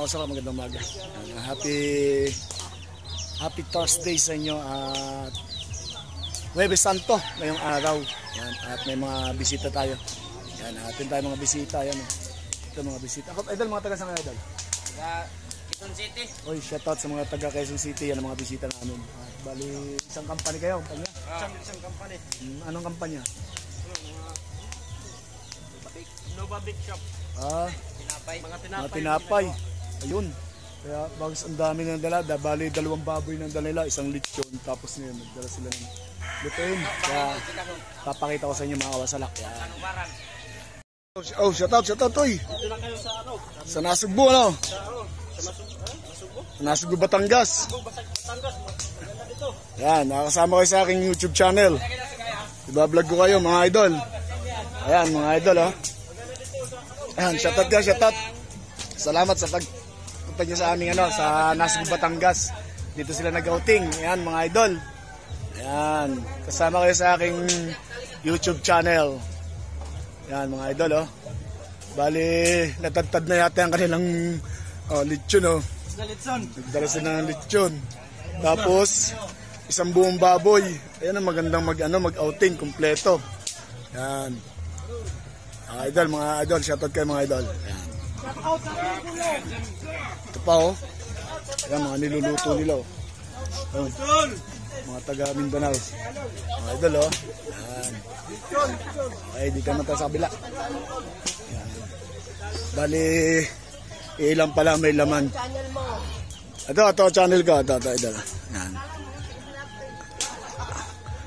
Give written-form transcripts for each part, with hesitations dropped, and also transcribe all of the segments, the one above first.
kasama, magandang umaga. Happy Thursday sa inyo at Huwebes Santo ngayong araw. Yan, at may mga bisita tayo. Yan, atin tayo mga bisita. Yan, ito mga bisita. Idol, mga taga saan kayo, Idol? Quezon City. Oy, shoutout sa mga taga Quezon City. Yan ang mga bisita namin. At bali, isang company kayo, kumpanya? Isang company. Anong kampanya? Nova Big Shop. Tinapay. Mga tinapay. Ayun. Kaya bagos ang dami ng dala. Bali, 2 baboy ng dala nila, isang lechon. Tapos ngayon, nagdala sila ng lutuin. Kaya papakita ko sa inyo mga kawasalak. Yan. Oh, shoutout, toy. Dito na kayo sa Sa Nasugbu, ano? Sa Nasugbu, Batangas. Batangas. Maganda dito. Yan, nakakasama kayo sa aking YouTube channel. Iba-vlog ko kayo, mga idol. Ayan, mga idol, oh. Ayan, shoutout ka, shoutout. Salamat sa pagpunta nyo sa aming sa Nasugbu, Batangas. Dito sila nag-outing. Ayan, mga idol. Ayan, kasama kayo sa aking YouTube channel. Ayan, mga idol, oh. Bali, natagtad na yata ang kanilang lechon, oh. Nagdala sila ng lechon. Tapos, isang buong baboy. Ayan, ang magandang mag-outing, kompleto. Ayan. Idol, mga idol, shoutout kayo mga idol. Ayan. Ito pa, oh. Ayan, mga niluluto nila, oh. Ayan. Mga taga Mindanao. Mga idol, oh. Ayan. Okay, dito naman tayo sa kabila. Ayan. Bali, ilang pala may laman. Ito, channel ko. Ito, idol. Ayan.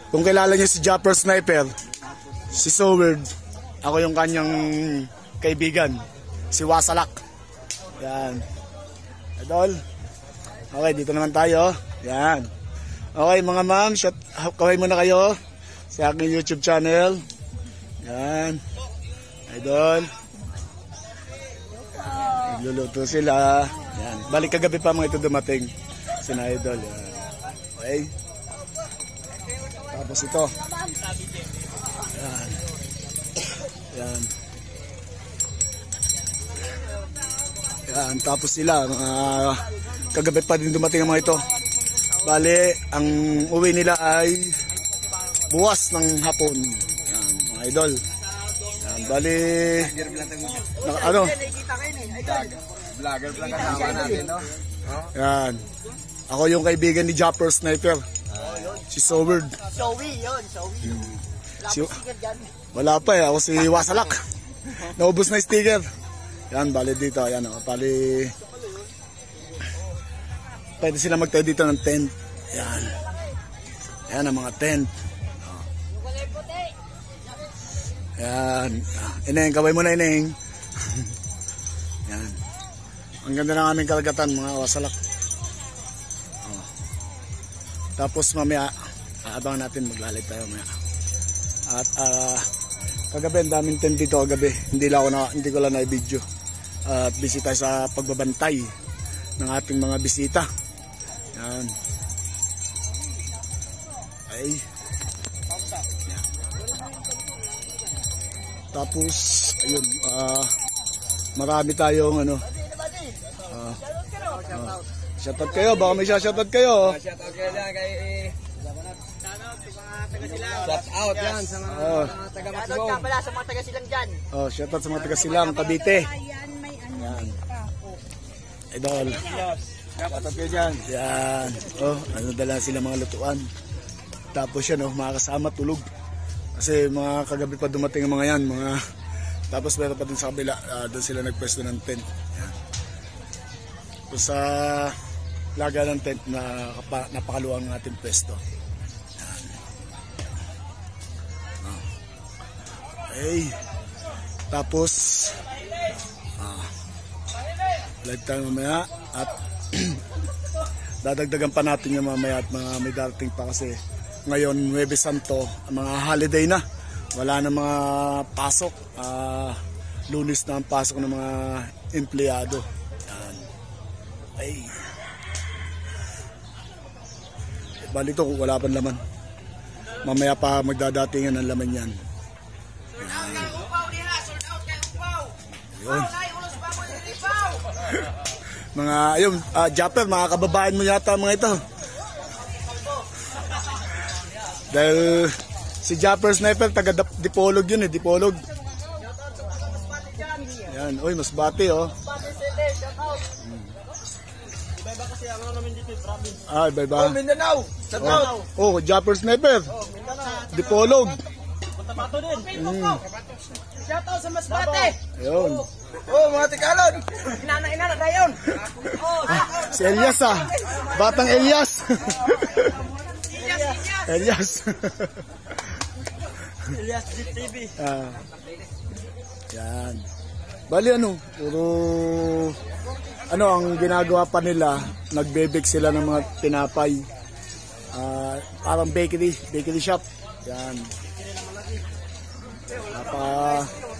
Kung kilala niyo si Japper Sniper, si Soward, ako yung kanyang kaibigan, si Wasalak. Yan. Idol. Okay, dito naman tayo. Yan. Okay, mga ma'am, kaway muna kayo sa aking YouTube channel. Yan. Idol. Nagluluto sila. Yan. Balik kagabi pa mga ito dumating. Sina Idol. Yan. Okay. Tapos ito. Yan. Yan. Yan. Tapos sila. Kagabi pa din dumating ang mga ito. Bale, ang uwi nila ay buwas ng hapon. Yan. Mga idol. Yan. Bale, vlogger lang kasama natin, no? Yan. Ako yung kaibigan ni Japper Sniper. Si Soward. Showy yun, showy. Wala pa eh, ako si Wasalak. Naubos na sticker. Yan, bali dito. Yan, bali. Pwede sila magtayo dito ng tent. Yan. Yan ang mga tent. Yan. Ineng, kaway mo na, Ineng. Yan. Ang ganda ng aming kalagatan, mga Wasalak. Tapos mamaya, aabangan natin, maglalit tayo mamaya. At kagabi, ang daming tent dito kagabi. Hindi ko lang na-video. At busy tayo sa pagbabantay ng ating mga bisita. Yan. Ay. Yan. Tapos, ayun, marami tayong shoutout kayo, baka may shoutout kayo. Shoutout kayo dyan kay... Shoutout yan sa mga taga-Masbong. Shoutout ka pala sa mga taga-silang dyan. Shoutout sa mga taga-silang, Cavite. Yan. Idol. Shoutout kayo dyan. Yan. Dala sila mga lutuan. Tapos yan, mga kasama tulog. Kasi mga kagabi pa dumating ang mga yan. Tapos meron pa din sa kabila. Doon sila nagpwesto ng tent. Yan. Kung sa laga ng tent na napakaluwang ng ating pwesto. Yan. Okay. Tapos live tayo mamaya at dadagdagan pa natin yung mamaya at mga may darating pa kasi ngayon Huwebes Santo, mga holiday na, wala na mga pasok, Lunes na ang pasok ng mga empleyado. Yan. Ay, bali ito wala pang laman, mamaya pa magdadatingan ng laman yan. Yun. Mga, ayun, Japper, mga kababayan mo yata mga ito. Dahil si Japper Sniper, taga Dipolog yun eh, Dipolog. Yan, uy, mas bati oh. Iba-iba kasi ang ano namin dito, province. Iba-iba. Oh, Mindanao! Shout out! Oh, Japper Sniper. Mindanao! Dipolog. Cotabato din! Shout out sa Masbate. Ayun. Oh, mga Tikalon! Inana na yun. Si Elias Batang Elias. Elias. Elias GTV. Yan. Bali ano, puro ano ang ginagawa pa nila, nagbebake sila ng mga tinapay. Parang bakery shop. Yan.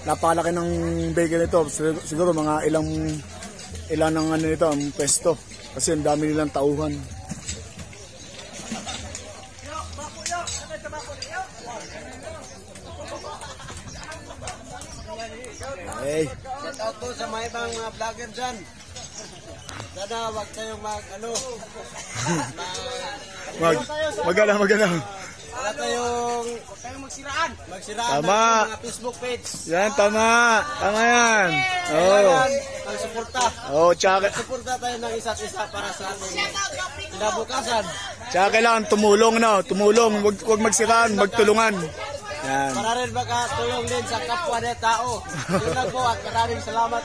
Napakalaki ng bakery nito. Siguro mga ilan ng ano nito, ang pwesto. Kasi ang dami nilang tauhan. Hey. Shout out po sa mga ibang mga vlogger dyan. Sana wag tayong Magana. wala tayong magsiraan. Tama. Ng mga Facebook page. Yan, tama yan. Magsuporta. Suporta tayo ng isa't isa para sa ating kinabukasan. Tsaka kailangan tumulong. Huwag magsiraan, magtulungan. Yan. Para rin makatulong din sa kapwa na tao. Yun lang po at maraming salamat.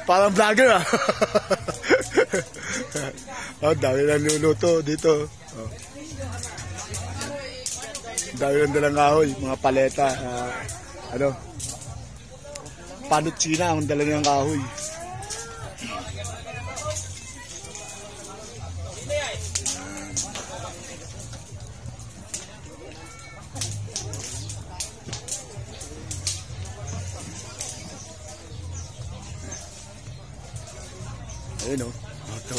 Parang vlogger dami lang luluto dito. Dami lang dalang kahoy, mga paleta. Panot China ang dala niyang kahoy. Ayun oh. Ito.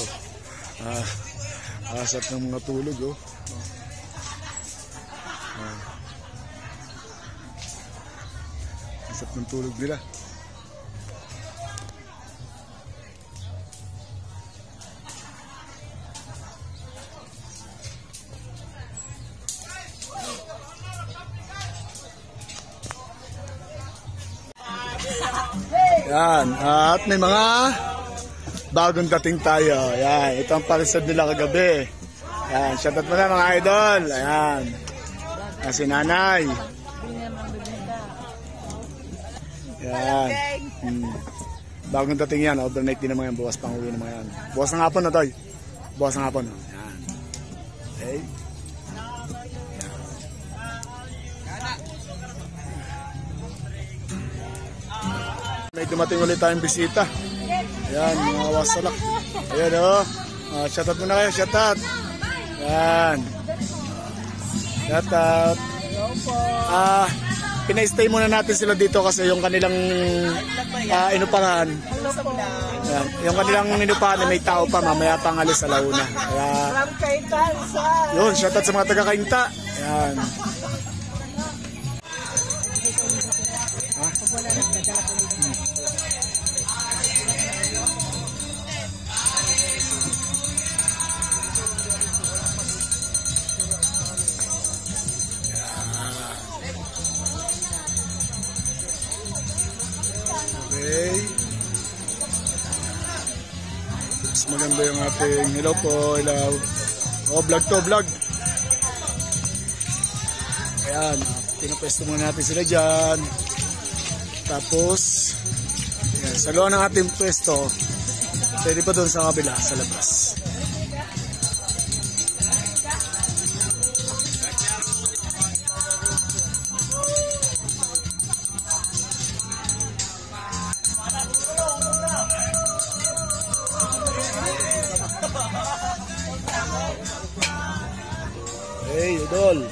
Asat ng mga tulog oh. Asat ng tulog nila. Yan. At may mga bagong dating tayo. Ayan. Ito ang parisad nila kagabi. Ayan. Shoutout mo na mga idol. Ayan. Si Nanay. Ayan. Bagong dating yan. Overnight din naman yan. Bukas pang uwi naman yan. Bukas ng hapon na tayo. Bukas ng hapon. Ayan. Okay. May dumating ulit tayong bisita. Ayan, mga wasalak. Ayan o. Shoutout muna kayo, shoutout. Ayan. Shoutout. Pina-stay muna natin sila dito kasi yung kanilang inupahan. Ayan, yung kanilang inupahan may tao pa, mamaya pang alis sa launa. Kaya, yun, shoutout sa mga taga-Kainta. Ayan. Okay. Mas maganda yung ating hello po, hello. Vlog to, vlog. Ayan, pinapwesto muna natin sila dyan. Tapos, ayan, sa loob ng ating pwesto, pwede pa doon sa kabila, sa labas. Hey, idol.